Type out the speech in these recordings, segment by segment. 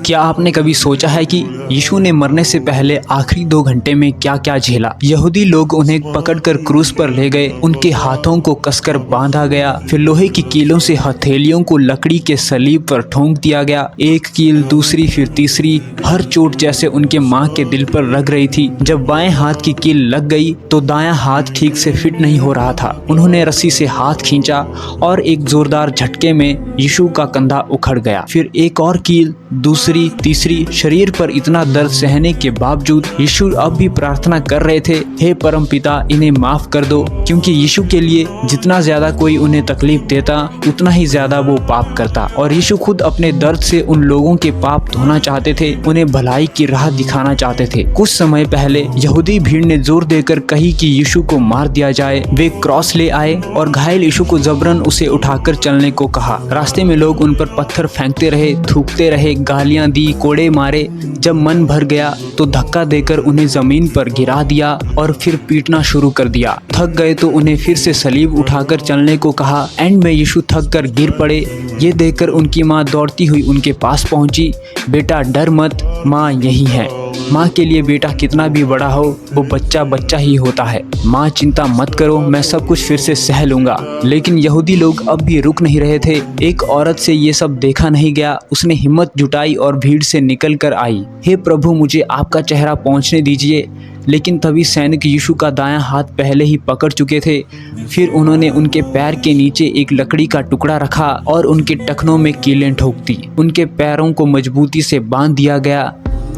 क्या आपने कभी सोचा है कि यीशु ने मरने से पहले आखिरी 2 घंटे में क्या क्या झेला? यहूदी लोग उन्हें पकड़कर क्रूस पर ले गए, उनके हाथों को कसकर बांधा गया, फिर लोहे की कीलों से हथेलियों को लकड़ी के सलीब पर ठोंक दिया गया। एक कील, दूसरी, फिर तीसरी, हर चोट जैसे उनके माँ के दिल पर लग रही थी। जब बाएं हाथ की कील लग गई तो दायां हाथ ठीक से फिट नहीं हो रहा था। उन्होंने रस्सी से हाथ खींचा और एक जोरदार झटके में यीशु का कंधा उखड़ गया। फिर एक और कील, दूसरी, तीसरी। शरीर पर इतना दर्द सहने के बावजूद यीशु अब भी प्रार्थना कर रहे थे, हे परमपिता, इन्हें माफ कर दो, क्योंकि यीशु के लिए जितना ज्यादा कोई उन्हें तकलीफ देता उतना ही ज्यादा वो पाप करता। और यीशु खुद अपने दर्द से उन लोगों के पाप धोना चाहते थे, उन्हें भलाई की राह दिखाना चाहते थे। कुछ समय पहले यहूदी भीड़ ने जोर देकर कही कि यीशु को मार दिया जाए। वे क्रॉस ले आए और घायल यीशु को जबरन उसे उठाकर चलने को कहा। रास्ते में लोग उन पर पत्थर फेंकते रहे, थूकते रहे, गालियां दी, कोड़े मारे। जब मन भर गया तो धक्का देकर उन्हें जमीन पर गिरा दिया और फिर पीटना शुरू कर दिया। थक गए तो उन्हें फिर से सलीब उठाकर चलने को कहा। एंड में यीशु थक कर गिर पड़े। ये देखकर उनकी माँ दौड़ती हुई उनके पास पहुंची। बेटा डर मत, माँ यही है। माँ के लिए बेटा कितना भी बड़ा हो, वो बच्चा बच्चा ही होता है। माँ चिंता मत करो, मैं सब कुछ फिर से सह लूंगा। लेकिन यहूदी लोग अब भी रुक नहीं रहे थे। एक औरत से ये सब देखा नहीं गया। उसने हिम्मत जुटाई और भीड़ से निकल कर आई। हे प्रभु, मुझे आपका चेहरा पहुँचने दीजिए। लेकिन तभी सैनिक यीशु का दायां हाथ पहले ही पकड़ चुके थे। फिर उन्होंने उनके पैर के नीचे एक लकड़ी का टुकड़ा रखा और उनके टखनों में कीलें ठोक दी। उनके पैरों को मजबूती से बांध दिया गया।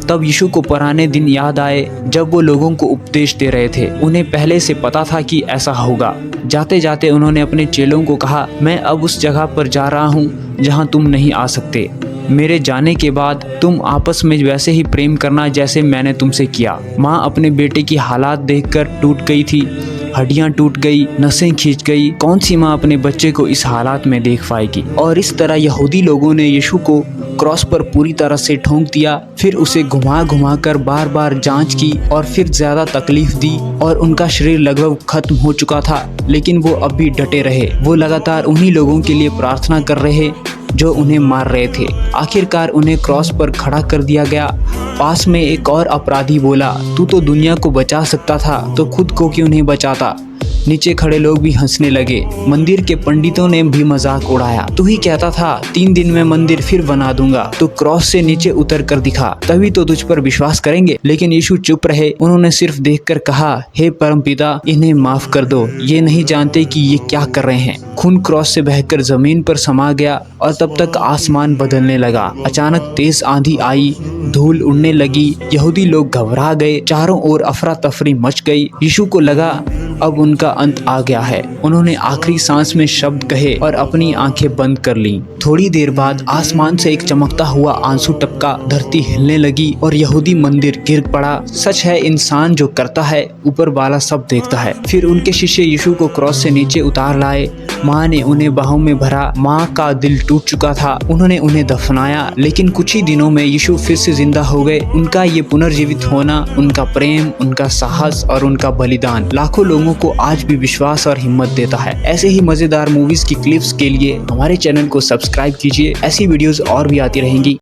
तब यीशु को पुराने दिन याद आए जब वो लोगों को उपदेश दे रहे थे। उन्हें पहले से पता था कि ऐसा होगा। जाते जाते उन्होंने अपने चेलों को कहा, मैं अब उस जगह पर जा रहा हूँ जहाँ तुम नहीं आ सकते। मेरे जाने के बाद तुम आपस में वैसे ही प्रेम करना जैसे मैंने तुमसे किया। माँ अपने बेटे की हालात देखकर टूट गई थी। हड्डियां टूट गई, नसें खींच गई। कौन सी माँ अपने बच्चे को इस हालात में देख पाएगी? और इस तरह यहूदी लोगों ने यीशु को क्रॉस पर पूरी तरह से ठोंक दिया। फिर उसे घुमा घुमा कर बार बार जांच की और फिर ज्यादा तकलीफ दी। और उनका शरीर लगभग खत्म हो चुका था, लेकिन वो अब भी डटे रहे। वो लगातार उन्हीं लोगों के लिए प्रार्थना कर रहे जो उन्हें मार रहे थे। आखिरकार उन्हें क्रॉस पर खड़ा कर दिया गया। पास में एक और अपराधी बोला, तू तो दुनिया को बचा सकता था, तो खुद को क्यों नहीं बचाता? नीचे खड़े लोग भी हंसने लगे। मंदिर के पंडितों ने भी मजाक उड़ाया। तू ही कहता था 3 दिन में मंदिर फिर बना दूंगा, तो क्रॉस से नीचे उतर कर दिखा, तभी तो तुझ पर विश्वास करेंगे। लेकिन यीशु चुप रहे। उन्होंने सिर्फ देखकर कहा, हे परमपिता, इन्हें माफ कर दो, ये नहीं जानते कि ये क्या कर रहे हैं। खून क्रॉस से बहकर जमीन पर समा गया और तब तक आसमान बदलने लगा। अचानक तेज आंधी आई, धूल उड़ने लगी। यहूदी लोग घबरा गए। चारों ओर अफरा तफरी मच गई। यीशु को लगा अब उनका अंत आ गया है। उन्होंने आखिरी सांस में शब्द कहे और अपनी आंखें बंद कर लीं। थोड़ी देर बाद आसमान से एक चमकता हुआ आंसू टपका, धरती हिलने लगी और यहूदी मंदिर गिर पड़ा। सच है, इंसान जो करता है ऊपर वाला सब देखता है। फिर उनके शिष्य यीशु को क्रॉस से नीचे उतार लाए। माँ ने उन्हें बाहों में भरा। माँ का दिल टूट चुका था। उन्होंने उन्हें दफनाया। लेकिन कुछ ही दिनों में यीशु फिर से जिंदा हो गए। उनका ये पुनर्जीवित होना, उनका प्रेम, उनका साहस और उनका बलिदान लाखों लोगों को आज भी विश्वास और हिम्मत देता है। ऐसे ही मजेदार मूवीज की क्लिप्स के लिए हमारे चैनल को सब्सक्राइब कीजिए। ऐसी वीडियोस और भी आती रहेंगी।